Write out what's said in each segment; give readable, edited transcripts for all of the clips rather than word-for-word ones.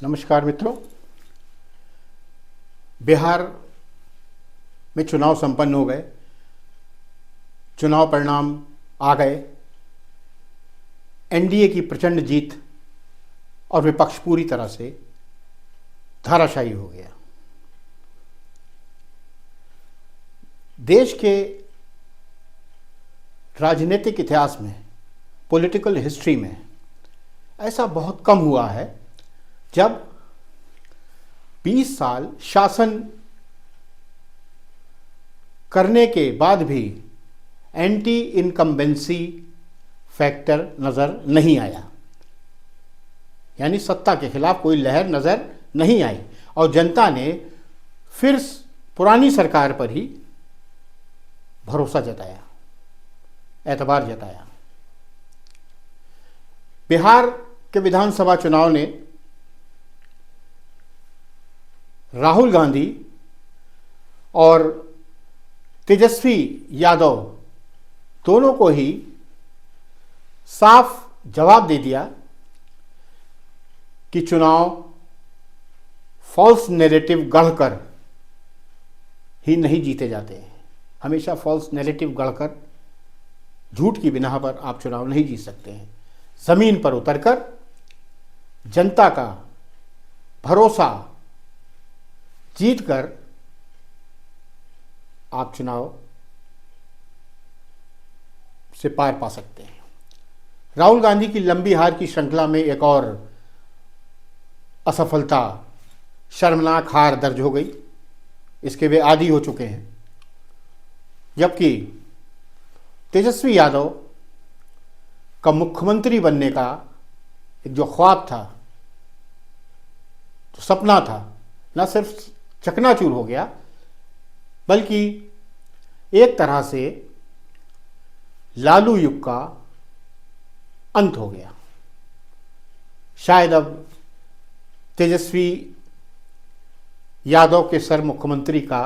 नमस्कार मित्रों। बिहार में चुनाव संपन्न हो गए, चुनाव परिणाम आ गए। एनडीए की प्रचंड जीत और विपक्ष पूरी तरह से धाराशायी हो गया। देश के राजनीतिक इतिहास में, पॉलिटिकल हिस्ट्री में ऐसा बहुत कम हुआ है जब 20 साल शासन करने के बाद भी एंटी इनकम्बेंसी फैक्टर नज़र नहीं आया, यानी सत्ता के खिलाफ कोई लहर नज़र नहीं आई और जनता ने फिर पुरानी सरकार पर ही भरोसा जताया, एतबार जताया। बिहार के विधानसभा चुनाव ने राहुल गांधी और तेजस्वी यादव दोनों को ही साफ जवाब दे दिया कि चुनाव फॉल्स नैरेटिव गढ़कर ही नहीं जीते जाते हैं। हमेशा फॉल्स नैरेटिव गढ़कर, झूठ की बिना पर आप चुनाव नहीं जीत सकते हैं। ज़मीन पर उतरकर जनता का भरोसा जीत कर आप चुनाव से पार पा सकते हैं। राहुल गांधी की लंबी हार की श्रृंखला में एक और असफलता, शर्मनाक हार दर्ज हो गई। इसके वे आदी हो चुके हैं। जबकि तेजस्वी यादव का मुख्यमंत्री बनने का एक जो ख्वाब था, जो सपना था, न सिर्फ चकनाचूर हो गया बल्कि एक तरह से लालू युग का अंत हो गया। शायद अब तेजस्वी यादव के सर मुख्यमंत्री का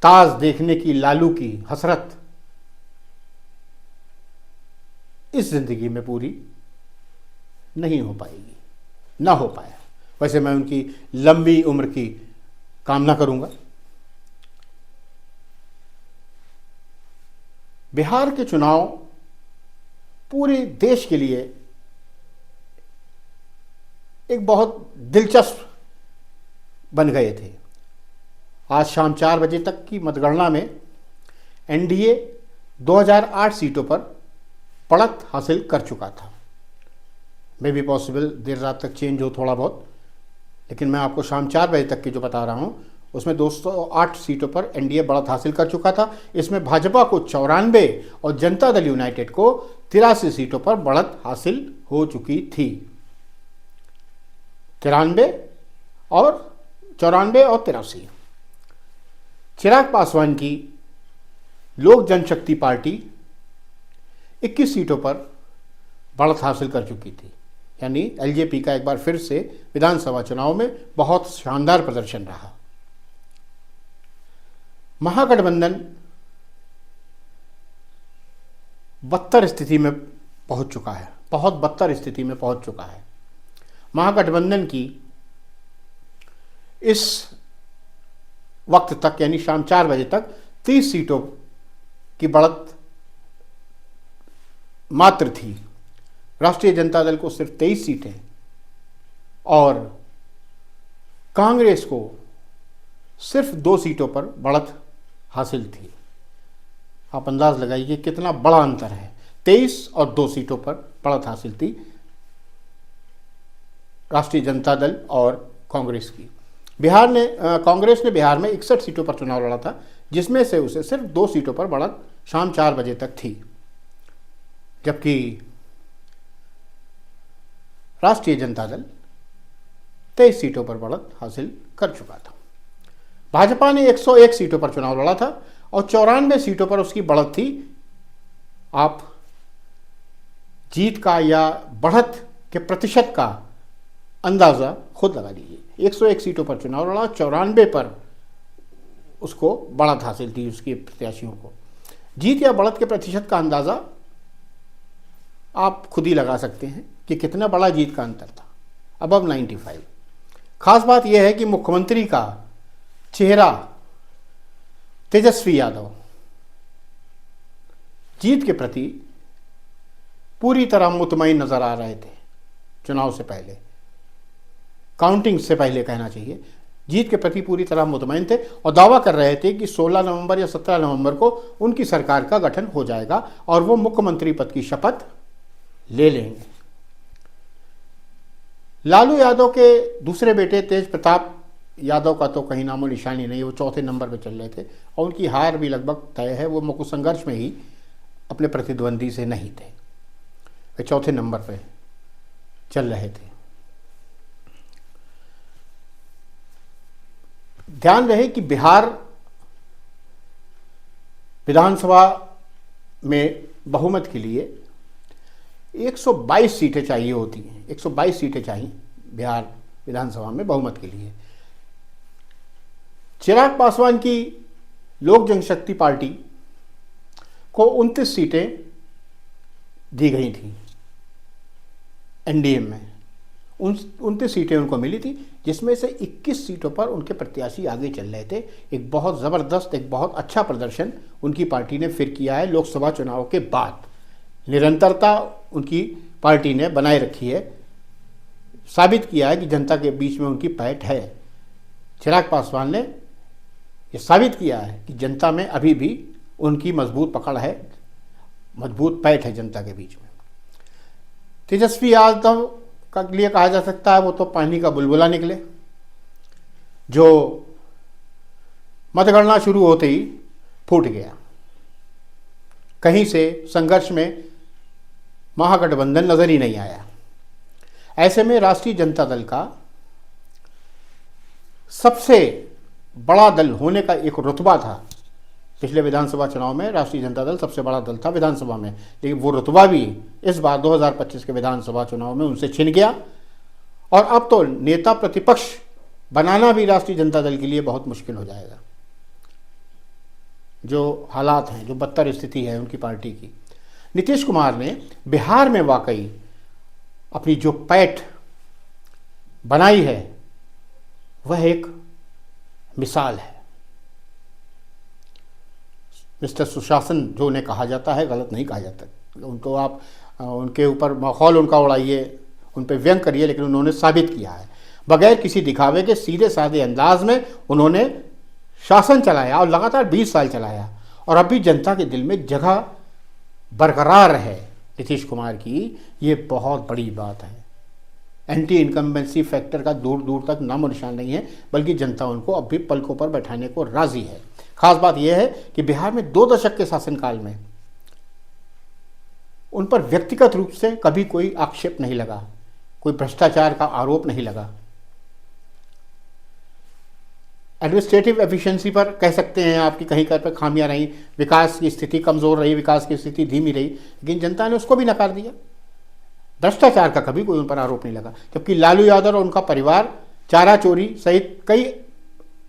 ताज देखने की लालू की हसरत इस जिंदगी में पूरी नहीं हो पाएगी, ना हो पाया। वैसे मैं उनकी लंबी उम्र की कामना करूंगा। बिहार के चुनाव पूरे देश के लिए एक बहुत दिलचस्प बन गए थे। आज शाम 4 बजे तक की मतगणना में एनडीए 2008 सीटों पर बढ़त हासिल कर चुका था। मे बी पॉसिबल देर रात तक चेंज हो थोड़ा बहुत, लेकिन मैं आपको शाम 4 बजे तक की जो बता रहा हूँ उसमें 208 सीटों पर एनडीए बढ़त हासिल कर चुका था। इसमें भाजपा को 94 और जनता दल यूनाइटेड को 83 सीटों पर बढ़त हासिल हो चुकी थी। 94 और 83। चिराग पासवान की लोक जनशक्ति पार्टी 21 सीटों पर बढ़त हासिल कर चुकी थी, यानी एलजेपी का एक बार फिर से विधानसभा चुनाव में बहुत शानदार प्रदर्शन रहा। महागठबंधन बदतर स्थिति में पहुंच चुका है, बहुत बदतर स्थिति में पहुंच चुका है। महागठबंधन की इस वक्त तक, यानी शाम 4 बजे तक 30 सीटों की बढ़त मात्र थी। राष्ट्रीय जनता दल को सिर्फ 23 सीटें और कांग्रेस को सिर्फ 2 सीटों पर बढ़त हासिल थी। आप अंदाज लगाइए कितना बड़ा अंतर है। 23 और 2 सीटों पर बढ़त हासिल थी राष्ट्रीय जनता दल और कांग्रेस की। कांग्रेस ने बिहार में 61 सीटों पर चुनाव लड़ा था, जिसमें से उसे सिर्फ 2 सीटों पर बढ़त शाम 4 बजे तक थी। जबकि राष्ट्रीय जनता दल 23 सीटों पर बढ़त हासिल कर चुका था। भाजपा ने 101 सीटों पर चुनाव लड़ा था और 94 सीटों पर उसकी बढ़त थी। आप जीत का या बढ़त के प्रतिशत का अंदाज़ा खुद लगा लीजिए। 101 सीटों पर चुनाव लड़ा, 94 पर उसको बढ़त हासिल थी उसके प्रत्याशियों को। जीत या बढ़त के प्रतिशत का अंदाज़ा आप खुद ही लगा सकते हैं। कि कितना बड़ा जीत का अंतर था, अबव 95। खास बात यह है कि मुख्यमंत्री का चेहरा तेजस्वी यादव जीत के प्रति पूरी तरह मुतमईन नजर आ रहे थे। चुनाव से पहले, काउंटिंग से पहले कहना चाहिए, जीत के प्रति पूरी तरह मुतमईन थे और दावा कर रहे थे कि 16 नवंबर या 17 नवंबर को उनकी सरकार का गठन हो जाएगा और वो मुख्यमंत्री पद की शपथ ले लेंगे। लालू यादव के दूसरे बेटे तेज प्रताप यादव का तो कहीं नामो निशानी नहीं, वो चौथे नंबर पर चल रहे थे और उनकी हार भी लगभग तय है। वो मुख्य संघर्ष में ही अपने प्रतिद्वंदी से नहीं थे, वे चौथे नंबर पर चल रहे थे। ध्यान रहे कि बिहार विधानसभा में बहुमत के लिए 122 सीटें चाहिए होती हैं, 122 सीटें चाहिए बिहार विधानसभा में बहुमत के लिए। चिराग पासवान की लोक जनशक्ति पार्टी को 29 सीटें दी गई थी एनडीए में, 29 सीटें उनको मिली थी, जिसमें से 21 सीटों पर उनके प्रत्याशी आगे चल रहे थे। एक बहुत ज़बरदस्त, एक बहुत अच्छा प्रदर्शन उनकी पार्टी ने फिर किया है लोकसभा चुनाव के बाद। निरंतरता उनकी पार्टी ने बनाए रखी है, साबित किया है कि जनता के बीच में उनकी पैठ है। चिराग पासवान ने ये साबित किया है कि जनता में अभी भी उनकी मजबूत पकड़ है, मजबूत पैठ है जनता के बीच में। तेजस्वी यादव का लिए कहा जा सकता है वो तो पानी का बुलबुला निकले, जो मतगणना शुरू होते ही फूट गया। कहीं से संघर्ष में महागठबंधन नजर ही नहीं आया। ऐसे में राष्ट्रीय जनता दल का सबसे बड़ा दल होने का एक रुतबा था। पिछले विधानसभा चुनाव में राष्ट्रीय जनता दल सबसे बड़ा दल था विधानसभा में, लेकिन वो रुतबा भी इस बार 2025 के विधानसभा चुनाव में उनसे छिन गया और अब तो नेता प्रतिपक्ष बनाना भी राष्ट्रीय जनता दल के लिए बहुत मुश्किल हो जाएगा। जो हालात हैं, जो बदतर स्थिति है उनकी पार्टी की, नीतीश कुमार ने बिहार में वाकई अपनी जो पैठ बनाई है वह एक मिसाल है। मिस्टर सुशासन जो उन्हें कहा जाता है, गलत नहीं कहा जाता, उनको आप उनके ऊपर माहौल उनका उड़ाइए, उन पर व्यंग करिए, लेकिन उन्होंने साबित किया है बगैर किसी दिखावे के सीधे साधे अंदाज में उन्होंने शासन चलाया और लगातार 20 साल चलाया और अब भी जनता के दिल में जगह बरकरार है नीतीश कुमार की। ये बहुत बड़ी बात है। एंटी इनकम्बेंसी फैक्टर का दूर दूर तक नामो निशान नहीं है, बल्कि जनता उनको अब भी पलकों पर बैठाने को राजी है। खास बात यह है कि बिहार में 2 दशक के शासनकाल में उन पर व्यक्तिगत रूप से कभी कोई आक्षेप नहीं लगा, कोई भ्रष्टाचार का आरोप नहीं लगा। एडमिनिस्ट्रेटिव एफिशिएंसी पर कह सकते हैं आपकी कहीं कहीं पर खामियां रही, विकास की स्थिति कमज़ोर रही, विकास की स्थिति धीमी रही, लेकिन जनता ने उसको भी नकार दिया। भ्रष्टाचार का कभी कोई उन पर आरोप नहीं लगा, जबकि लालू यादव और उनका परिवार चारा चोरी सहित कई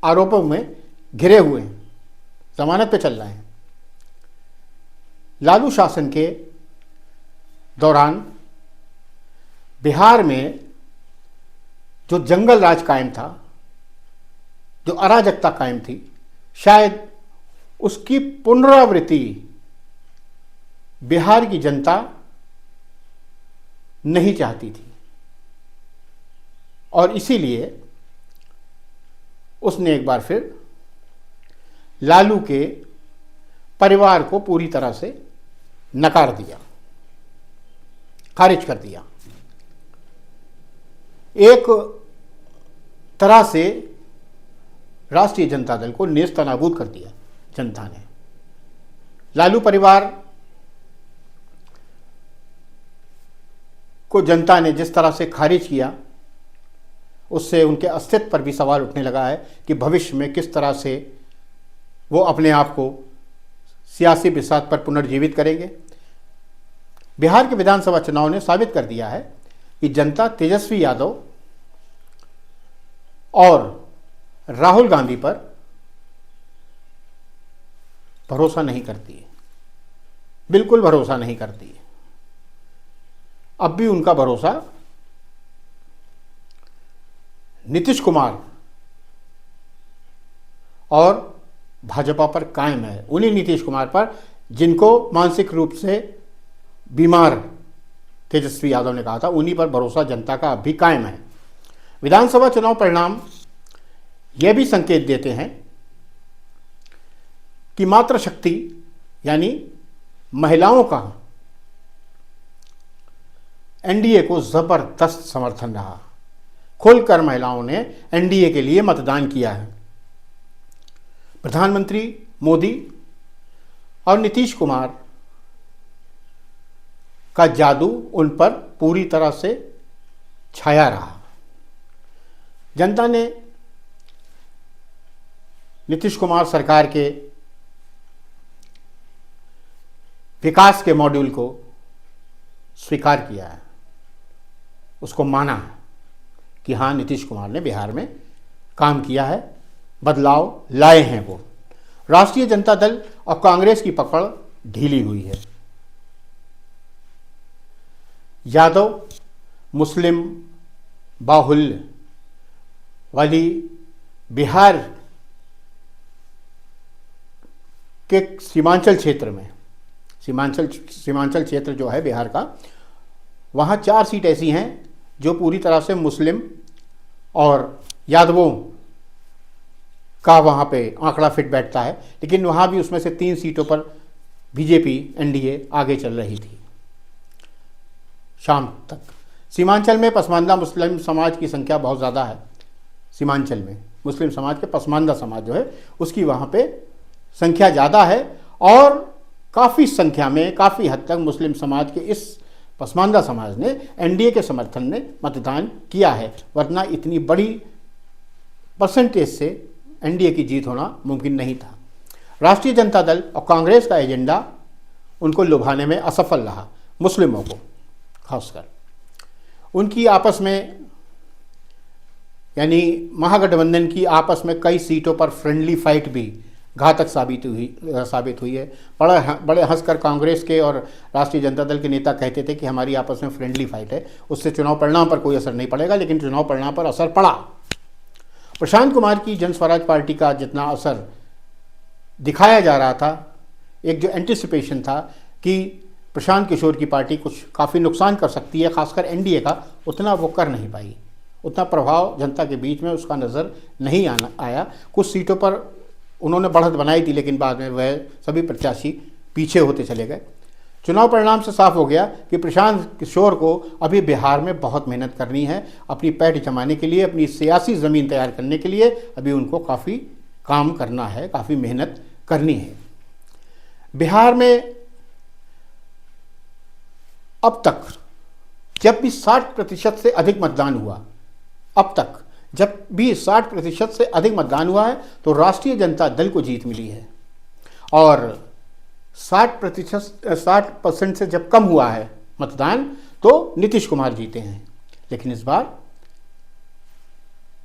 आरोपों में घिरे हुए हैं, जमानत पे चल रहे हैं। लालू शासन के दौरान बिहार में जो जंगल राज कायम था, जो अराजकता कायम थी, शायद उसकी पुनरावृत्ति बिहार की जनता नहीं चाहती थी और इसीलिए उसने एक बार फिर लालू के परिवार को पूरी तरह से नकार दिया, खारिज कर दिया। एक तरह से राष्ट्रीय जनता दल को नेस्तनाबूद कर दिया जनता ने। लालू परिवार को जनता ने जिस तरह से खारिज किया, उससे उनके अस्तित्व पर भी सवाल उठने लगा है कि भविष्य में किस तरह से वो अपने आप को सियासी बिसात पर पुनर्जीवित करेंगे। बिहार के विधानसभा चुनाव ने साबित कर दिया है कि जनता तेजस्वी यादव और राहुल गांधी पर भरोसा नहीं करती है, बिल्कुल भरोसा नहीं करती है। अब भी उनका भरोसा नीतीश कुमार और भाजपा पर कायम है। उन्हीं नीतीश कुमार पर जिनको मानसिक रूप से बीमार तेजस्वी यादव ने कहा था, उन्हीं पर भरोसा जनता का अब भी कायम है। विधानसभा चुनाव परिणाम यह भी संकेत देते हैं कि मातृशक्ति यानी महिलाओं का एनडीए को जबरदस्त समर्थन रहा। खुलकर महिलाओं ने एनडीए के लिए मतदान किया है। प्रधानमंत्री मोदी और नीतीश कुमार का जादू उन पर पूरी तरह से छाया रहा। जनता ने नीतीश कुमार सरकार के विकास के मॉड्यूल को स्वीकार किया है, उसको माना है कि हाँ, नीतीश कुमार ने बिहार में काम किया है, बदलाव लाए हैं वो। राष्ट्रीय जनता दल और कांग्रेस की पकड़ ढीली हुई है। यादव मुस्लिम बाहुल्य वाली बिहार के सीमांचल क्षेत्र में, सीमांचल क्षेत्र जो है बिहार का, वहाँ 4 सीट ऐसी हैं जो पूरी तरह से मुस्लिम और यादवों का वहाँ पे आंकड़ा फिट बैठता है, लेकिन वहाँ भी उसमें से 3 सीटों पर बीजेपी एनडीए आगे चल रही थी शाम तक। सीमांचल में पसमानदा मुस्लिम समाज की संख्या बहुत ज़्यादा है। सीमांचल में मुस्लिम समाज के पसमानदा समाज जो है उसकी वहाँ पे संख्या ज़्यादा है और काफ़ी संख्या में, काफ़ी हद तक मुस्लिम समाज के इस पसमानदा समाज ने एनडीए के समर्थन में मतदान किया है, वरना इतनी बड़ी परसेंटेज से एनडीए की जीत होना मुमकिन नहीं था। राष्ट्रीय जनता दल और कांग्रेस का एजेंडा उनको लुभाने में असफल रहा। मुस्लिमों को खासकर उनकी आपस में, यानी महागठबंधन की आपस में कई सीटों पर फ्रेंडली फाइट भी घातक साबित हुई है। बड़े हंसकर कांग्रेस के और राष्ट्रीय जनता दल के नेता कहते थे कि हमारी आपस में फ्रेंडली फाइट है, उससे चुनाव परिणाम पर कोई असर नहीं पड़ेगा, लेकिन चुनाव परिणाम पर असर पड़ा। प्रशांत कुमार की जन स्वराज पार्टी का जितना असर दिखाया जा रहा था, एक जो एंटिसिपेशन था कि प्रशांत किशोर की पार्टी कुछ काफ़ी नुकसान कर सकती है, खासकर एनडीए का, उतना वो कर नहीं पाई। उतना प्रभाव जनता के बीच में उसका नज़र नहीं आया। कुछ सीटों पर उन्होंने बढ़त बनाई थी, लेकिन बाद में वह सभी प्रत्याशी पीछे होते चले गए। चुनाव परिणाम से साफ हो गया कि प्रशांत किशोर को अभी बिहार में बहुत मेहनत करनी है। अपनी पैठ जमाने के लिए, अपनी सियासी ज़मीन तैयार करने के लिए अभी उनको काफ़ी काम करना है, काफ़ी मेहनत करनी है। बिहार में अब तक जब भी 60% से अधिक मतदान हुआ, अब तक जब भी 60% से अधिक मतदान हुआ है तो राष्ट्रीय जनता दल को जीत मिली है, और 60% से जब कम हुआ है मतदान तो नीतीश कुमार जीते हैं। लेकिन इस बार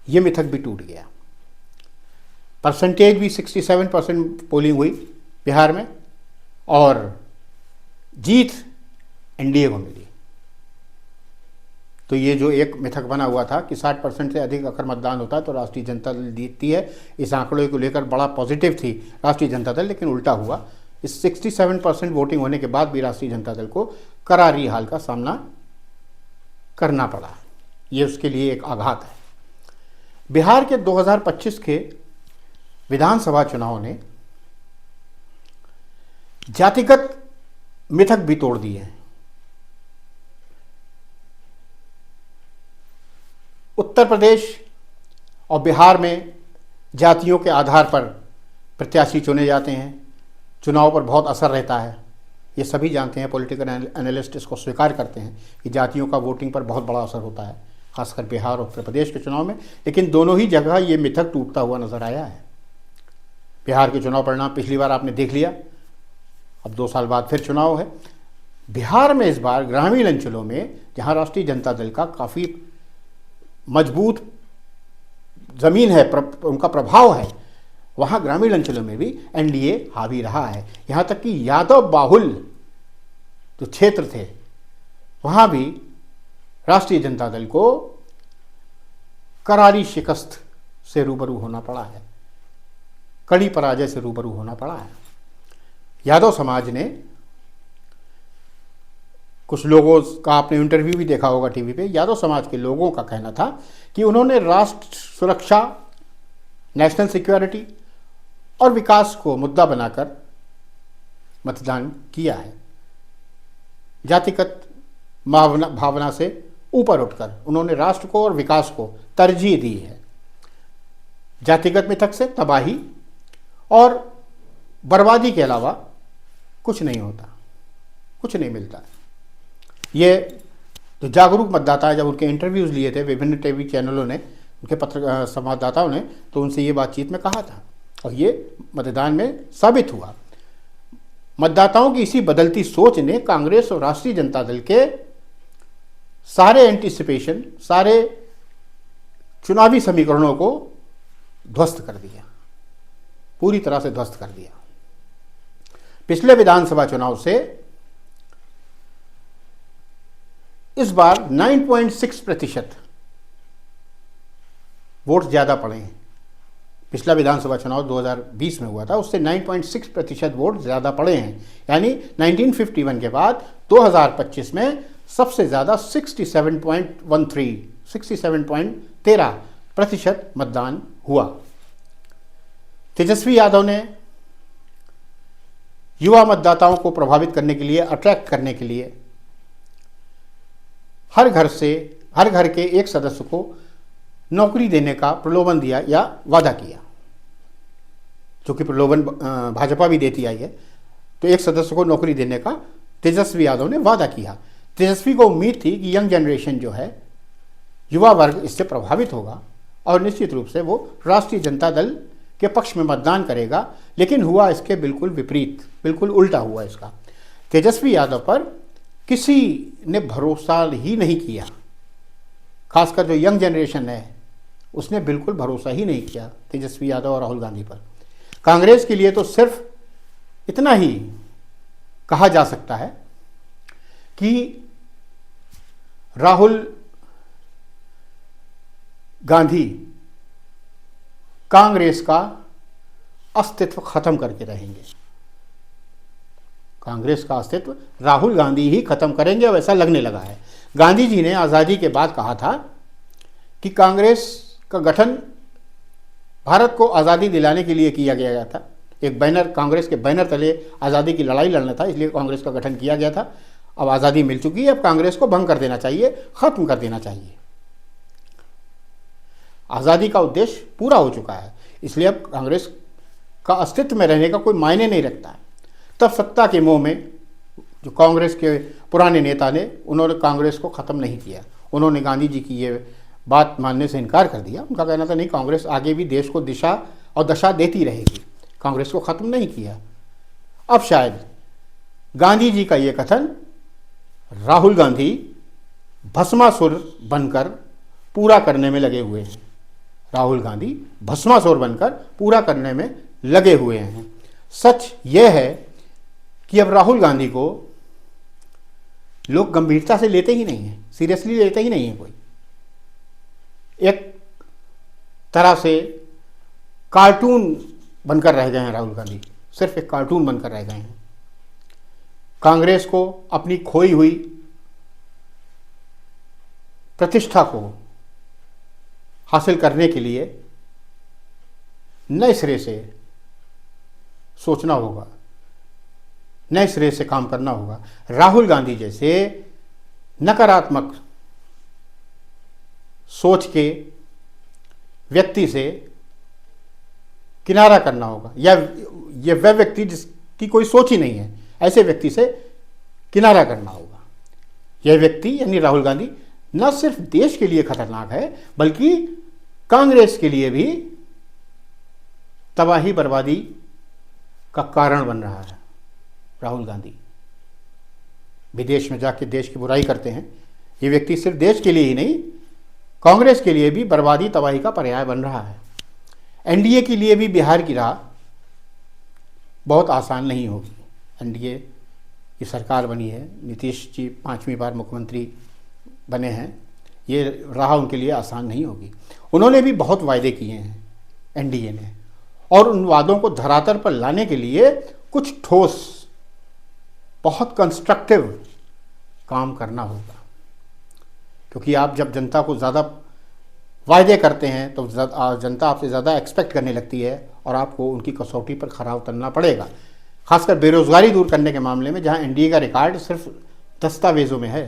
ये मिथक भी टूट गया। परसेंटेज भी 67% पोलिंग हुई बिहार में और जीत एनडीए को मिली। तो ये जो एक मिथक बना हुआ था कि 60% से अधिक अगर मतदान होता है तो राष्ट्रीय जनता दल जीतती है, इस आंकड़े को लेकर बड़ा पॉजिटिव थी राष्ट्रीय जनता दल, लेकिन उल्टा हुआ। इस 67% वोटिंग होने के बाद भी राष्ट्रीय जनता दल को करारी हाल का सामना करना पड़ा। ये उसके लिए एक आघात है। बिहार के 2025 के विधानसभा चुनाव ने जातिगत मिथक भी तोड़ दिए हैं। उत्तर प्रदेश और बिहार में जातियों के आधार पर प्रत्याशी चुने जाते हैं, चुनाव पर बहुत असर रहता है। ये सभी जानते हैं, पॉलिटिकल एनालिस्ट इसको स्वीकार करते हैं कि जातियों का वोटिंग पर बहुत बड़ा असर होता है, खासकर बिहार और उत्तर प्रदेश के चुनाव में। लेकिन दोनों ही जगह ये मिथक टूटता हुआ नजर आया है। बिहार के चुनाव परिणाम पिछली बार आपने देख लिया, अब 2 साल बाद फिर चुनाव है। बिहार में इस बार ग्रामीण अंचलों में जहाँ राष्ट्रीय जनता दल का काफ़ी मजबूत ज़मीन है, उनका प्रभाव है, वहाँ ग्रामीण अंचलों में भी एनडीए हावी रहा है। यहाँ तक कि यादव बाहुल जो क्षेत्र थे वहाँ भी राष्ट्रीय जनता दल को करारी शिकस्त से रूबरू होना पड़ा है, कड़ी पराजय से रूबरू होना पड़ा है। यादव समाज ने, कुछ लोगों का आपने इंटरव्यू भी देखा होगा टीवी पे, यादव समाज के लोगों का कहना था कि उन्होंने राष्ट्र सुरक्षा, नेशनल सिक्योरिटी और विकास को मुद्दा बनाकर मतदान किया है। जातिगत भावना से ऊपर उठकर उन्होंने राष्ट्र को और विकास को तरजीह दी है। जातिगत मिथक से तबाही और बर्बादी के अलावा कुछ नहीं होता, कुछ नहीं मिलता। ये जो जागरूक मतदाता है, जब उनके इंटरव्यूज़ लिए थे विभिन्न टीवी चैनलों ने, उनके संवाददाताओं ने, तो उनसे ये बातचीत में कहा था और ये मतदान में साबित हुआ। मतदाताओं की इसी बदलती सोच ने कांग्रेस और राष्ट्रीय जनता दल के सारे एंटीसिपेशन, सारे चुनावी समीकरणों को ध्वस्त कर दिया, पूरी तरह से ध्वस्त कर दिया। पिछले विधानसभा चुनाव से इस बार 9.6% वोट ज़्यादा पड़े हैं। पिछला विधानसभा चुनाव 2020 में हुआ था, उससे 9.6% वोट ज़्यादा पड़े हैं। यानी 1951 के बाद 2025 में सबसे ज़्यादा 67.13% मतदान हुआ। तेजस्वी यादव ने युवा मतदाताओं को प्रभावित करने के लिए, अट्रैक्ट करने के लिए हर घर के एक सदस्य को नौकरी देने का प्रलोभन दिया या वादा किया, जो कि प्रलोभन भाजपा भी देती आई है। तो एक सदस्य को नौकरी देने का तेजस्वी यादव ने वादा किया। तेजस्वी को उम्मीद थी कि यंग जनरेशन जो है, युवा वर्ग, इससे प्रभावित होगा और निश्चित रूप से वो राष्ट्रीय जनता दल के पक्ष में मतदान करेगा। लेकिन हुआ इसके बिल्कुल विपरीत, बिल्कुल उल्टा हुआ इसका। तेजस्वी यादव पर किसी ने भरोसा ही नहीं किया, खासकर जो यंग जनरेशन है उसने बिल्कुल भरोसा ही नहीं किया तेजस्वी यादव और राहुल गांधी पर। कांग्रेस के लिए तो सिर्फ इतना ही कहा जा सकता है कि राहुल गांधी कांग्रेस का अस्तित्व खत्म करके रहेंगे। कांग्रेस का अस्तित्व राहुल गांधी ही खत्म करेंगे, वैसा लगने लगा है। गांधी जी ने आज़ादी के बाद कहा था कि कांग्रेस का गठन भारत को आज़ादी दिलाने के लिए किया गया था। एक बैनर, कांग्रेस के बैनर तले आज़ादी की लड़ाई लड़ना था, इसलिए कांग्रेस का गठन किया गया था। अब आज़ादी मिल चुकी है, अब कांग्रेस को भंग कर देना चाहिए, खत्म कर देना चाहिए। आज़ादी का उद्देश्य पूरा हो चुका है, इसलिए अब कांग्रेस का अस्तित्व में रहने का कोई मायने नहीं रखता है। तब सत्ता के मोह में जो कांग्रेस के पुराने नेता ने, उन्होंने कांग्रेस को ख़त्म नहीं किया। उन्होंने गांधी जी की ये बात मानने से इनकार कर दिया। उनका कहना था नहीं, कांग्रेस आगे भी देश को दिशा और दशा देती रहेगी, कांग्रेस को ख़त्म नहीं किया। अब शायद गांधी जी का ये कथन राहुल गांधी भस्मासुर बनकर पूरा करने में लगे हुए हैं। राहुल गांधी भस्मासुर बनकर पूरा करने में लगे हुए हैं। सच यह है कि अब राहुल गांधी को लोग गंभीरता से लेते ही नहीं हैं, सीरियसली लेते ही नहीं है कोई। एक तरह से कार्टून बनकर रह गए हैं राहुल गांधी, सिर्फ एक कार्टून बनकर रह गए हैं। कांग्रेस को अपनी खोई हुई प्रतिष्ठा को हासिल करने के लिए नए सिरे से सोचना होगा, नए सिरे से काम करना होगा। राहुल गांधी जैसे नकारात्मक सोच के व्यक्ति से किनारा करना होगा, या ये वह व्यक्ति जिसकी कोई सोच ही नहीं है, ऐसे व्यक्ति से किनारा करना होगा। यह व्यक्ति यानी राहुल गांधी न सिर्फ देश के लिए खतरनाक है, बल्कि कांग्रेस के लिए भी तबाही बर्बादी का कारण बन रहा है। राहुल गांधी विदेश में जाके देश की बुराई करते हैं। ये व्यक्ति सिर्फ देश के लिए ही नहीं, कांग्रेस के लिए भी बर्बादी तबाही का पर्याय बन रहा है। एनडीए के लिए भी बिहार की राह बहुत आसान नहीं होगी। एनडीए ये सरकार बनी है, नीतीश जी 5वीं बार मुख्यमंत्री बने हैं, ये राह उनके लिए आसान नहीं होगी। उन्होंने भी बहुत वायदे किए हैं एनडीए ने, और उन वादों को धरातल पर लाने के लिए कुछ ठोस, बहुत कंस्ट्रक्टिव काम करना होगा। क्योंकि आप जब जनता को ज़्यादा वायदे करते हैं तो जनता आपसे ज़्यादा एक्सपेक्ट करने लगती है, और आपको उनकी कसौटी पर खरा उतरना पड़ेगा। खासकर बेरोजगारी दूर करने के मामले में, जहां एनडीए का रिकॉर्ड सिर्फ दस्तावेजों में है,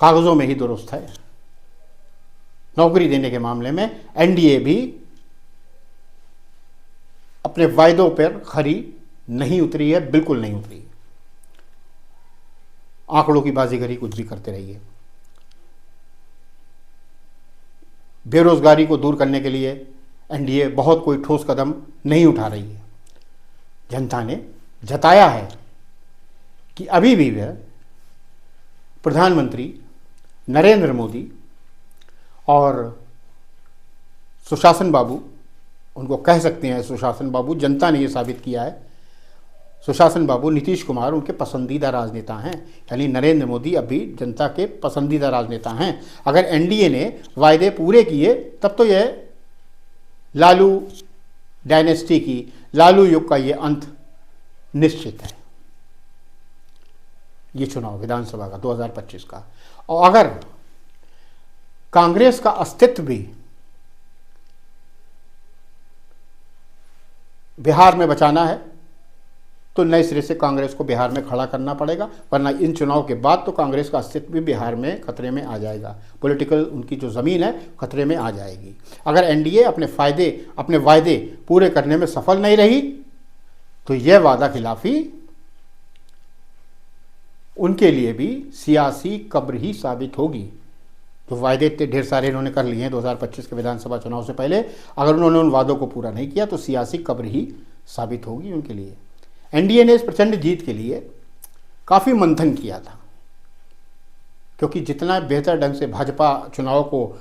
कागजों में ही दुरुस्त है। नौकरी देने के मामले में एनडीए भी अपने वायदों पर खरी नहीं उतरी है, बिल्कुल नहीं उतरी। आंकड़ों की बाजीगरी कुछ भी करते रहिए। बेरोजगारी को दूर करने के लिए एनडीए बहुत कोई ठोस कदम नहीं उठा रही है। जनता ने जताया है कि अभी भी वह प्रधानमंत्री नरेंद्र मोदी और सुशासन बाबू, उनको कह सकते हैं सुशासन बाबू, जनता ने यह साबित किया है। सुशासन बाबू नीतीश कुमार उनके पसंदीदा राजनेता हैं, यानी नरेंद्र मोदी अभी जनता के पसंदीदा राजनेता हैं। अगर एनडीए ने वायदे पूरे किए तब तो यह लालू डायनेस्टी की, लालू युग का ये अंत निश्चित है, ये चुनाव विधानसभा का 2025 का। और अगर कांग्रेस का अस्तित्व भी बिहार में बचाना है तो नए सिरे से कांग्रेस को बिहार में खड़ा करना पड़ेगा, वरना इन चुनाव के बाद तो कांग्रेस का अस्तित्व भी बिहार में खतरे में आ जाएगा। पॉलिटिकल उनकी जो ज़मीन है खतरे में आ जाएगी। अगर एनडीए अपने वायदे पूरे करने में सफल नहीं रही तो यह वादा खिलाफी उनके लिए भी सियासी कब्र ही साबित होगी। जो वायदे इतने ढेर सारे इन्होंने कर लिए हैं 2025 के विधानसभा चुनाव से पहले, अगर उन्होंने उन वादों को पूरा नहीं किया तो सियासी कब्र ही साबित होगी उनके लिए। एनडीए ने इस प्रचंड जीत के लिए काफ़ी मंथन किया था, क्योंकि जितना बेहतर ढंग से भाजपा चुनाव को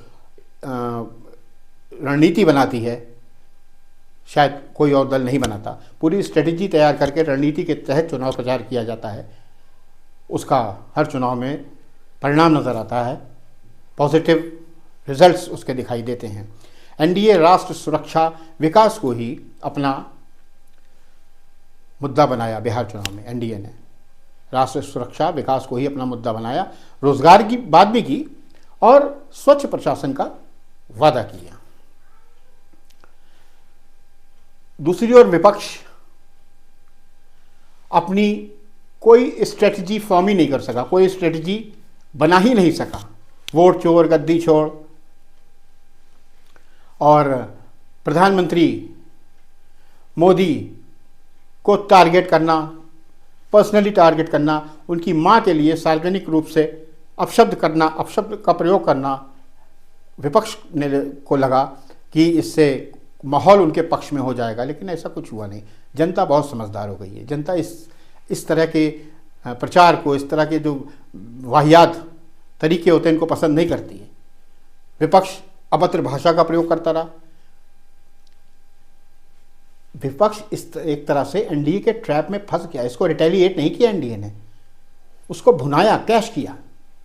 रणनीति बनाती है, शायद कोई और दल नहीं बनाता। पूरी स्ट्रेटजी तैयार करके रणनीति के तहत चुनाव प्रचार किया जाता है, उसका हर चुनाव में परिणाम नज़र आता है, पॉजिटिव रिजल्ट्स उसके दिखाई देते हैं। एनडीए राष्ट्र सुरक्षा विकास को ही अपना मुद्दा बनाया। बिहार चुनाव में एनडीए ने राष्ट्र सुरक्षा विकास को ही अपना मुद्दा बनाया, रोजगार की बात भी की और स्वच्छ प्रशासन का वादा किया। दूसरी ओर विपक्ष अपनी कोई स्ट्रेटजी फॉर्म ही नहीं कर सका, कोई स्ट्रेटजी बना ही नहीं सका। वोट चोर, गद्दी छोड़ और प्रधानमंत्री मोदी को टारगेट करना, पर्सनली टारगेट करना, उनकी मां के लिए सार्वजनिक रूप से अपशब्द का प्रयोग करना, विपक्ष को लगा कि इससे माहौल उनके पक्ष में हो जाएगा, लेकिन ऐसा कुछ हुआ नहीं। जनता बहुत समझदार हो गई है। जनता इस तरह के प्रचार को, इस तरह के जो वाहियात तरीके होते हैं, इनको पसंद नहीं करती है। विपक्ष अभद्र भाषा का प्रयोग करता रहा। विपक्ष एक तरह से एनडीए के ट्रैप में फंस गया। इसको रिटेलिएट नहीं किया एनडीए ने, उसको भुनाया, कैश किया,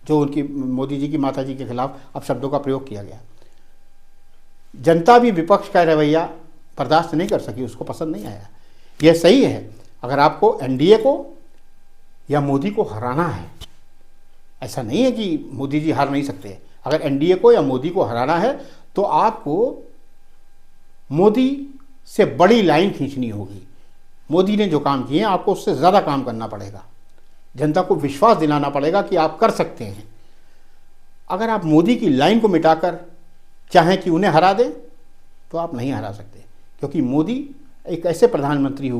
जो उनकी मोदी जी की माता जी के खिलाफ अपशब्दों का प्रयोग किया गया। जनता भी विपक्ष का रवैया बर्दाश्त नहीं कर सकी, उसको पसंद नहीं आया। यह सही है, अगर आपको एनडीए को या मोदी को हराना है, ऐसा नहीं है कि मोदी जी हार नहीं सकते। अगर एनडीए को या मोदी को हराना है तो आपको मोदी से बड़ी लाइन खींचनी होगी। मोदी ने जो काम किए हैं, आपको उससे ज़्यादा काम करना पड़ेगा। जनता को विश्वास दिलाना पड़ेगा कि आप कर सकते हैं। अगर आप मोदी की लाइन को मिटाकर चाहें कि उन्हें हरा दें तो आप नहीं हरा सकते, क्योंकि मोदी एक ऐसे प्रधानमंत्री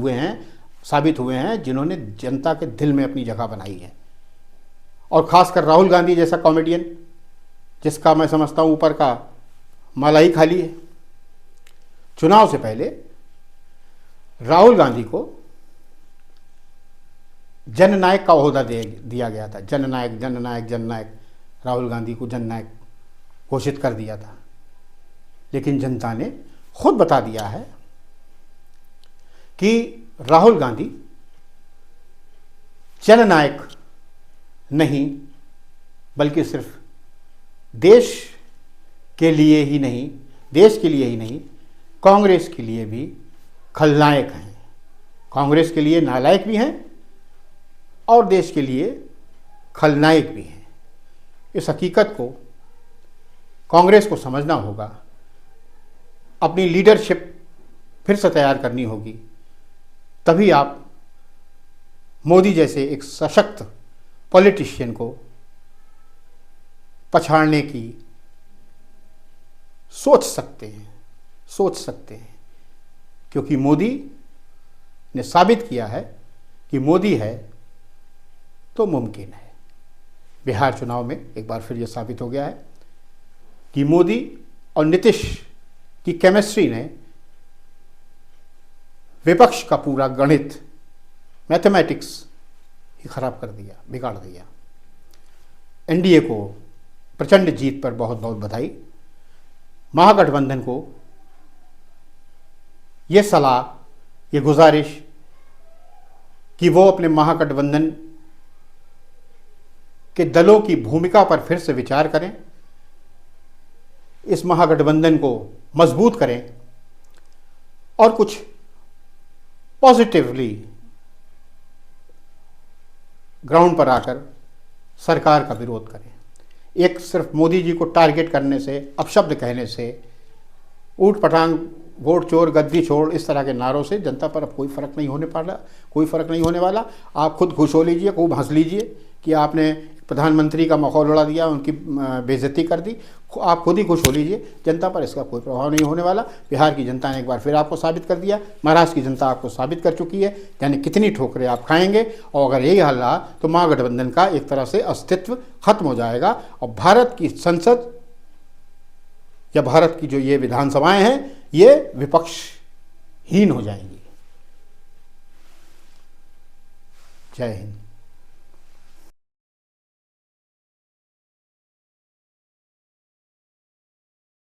साबित हुए हैं जिन्होंने जनता के दिल में अपनी जगह बनाई है। और ख़ासकर राहुल गांधी जैसा कॉमेडियन, जिसका मैं समझता हूँ ऊपर का माला ही खाली है। चुनाव से पहले राहुल गांधी को जननायक का ओहदा दिया गया था। जननायक जननायक जननायक, राहुल गांधी को जननायक घोषित कर दिया था। लेकिन जनता ने खुद बता दिया है कि राहुल गांधी जननायक नहीं, बल्कि सिर्फ देश के लिए ही नहीं, कांग्रेस के लिए भी खलनायक हैं। कांग्रेस के लिए नालायक भी हैं और देश के लिए खलनायक भी हैं। इस हकीकत को कांग्रेस को समझना होगा, अपनी लीडरशिप फिर से तैयार करनी होगी, तभी आप मोदी जैसे एक सशक्त पॉलिटिशियन को पछाड़ने की सोच सकते हैं, क्योंकि मोदी ने साबित किया है कि मोदी है तो मुमकिन है। बिहार चुनाव में एक बार फिर यह साबित हो गया है कि मोदी और नीतीश की केमिस्ट्री ने विपक्ष का पूरा गणित, मैथमेटिक्स ही खराब कर दिया, बिगाड़ दिया। एनडीए को प्रचंड जीत पर बहुत बहुत बधाई। महागठबंधन को ये सलाह, ये गुजारिश कि वो अपने महागठबंधन के दलों की भूमिका पर फिर से विचार करें, इस महागठबंधन को मजबूत करें और कुछ पॉजिटिवली ग्राउंड पर आकर सरकार का विरोध करें। एक सिर्फ मोदी जी को टारगेट करने से, अपशब्द कहने से, ऊट पटांग, वोट चोर, गद्दी छोड़, इस तरह के नारों से जनता पर अब कोई फ़र्क नहीं होने वाला। आप खुद खुश हो लीजिए, खूब हंस लीजिए कि आपने प्रधानमंत्री का माहौल उड़ा दिया, उनकी बेइज्जती कर दी। आप खुद ही खुश हो लीजिए, जनता पर इसका कोई प्रभाव नहीं होने वाला। बिहार की जनता ने एक बार फिर आपको साबित कर दिया, महाराष्ट्र की जनता आपको साबित कर चुकी है, यानी कितनी ठोकरें आप खाएंगे। और अगर यही हाल रहा तो महागठबंधन का एक तरह से अस्तित्व खत्म हो जाएगा और भारत की संसद या भारत की जो ये विधानसभाएं हैं ये विपक्षहीन हो जाएंगी। जय हिंद।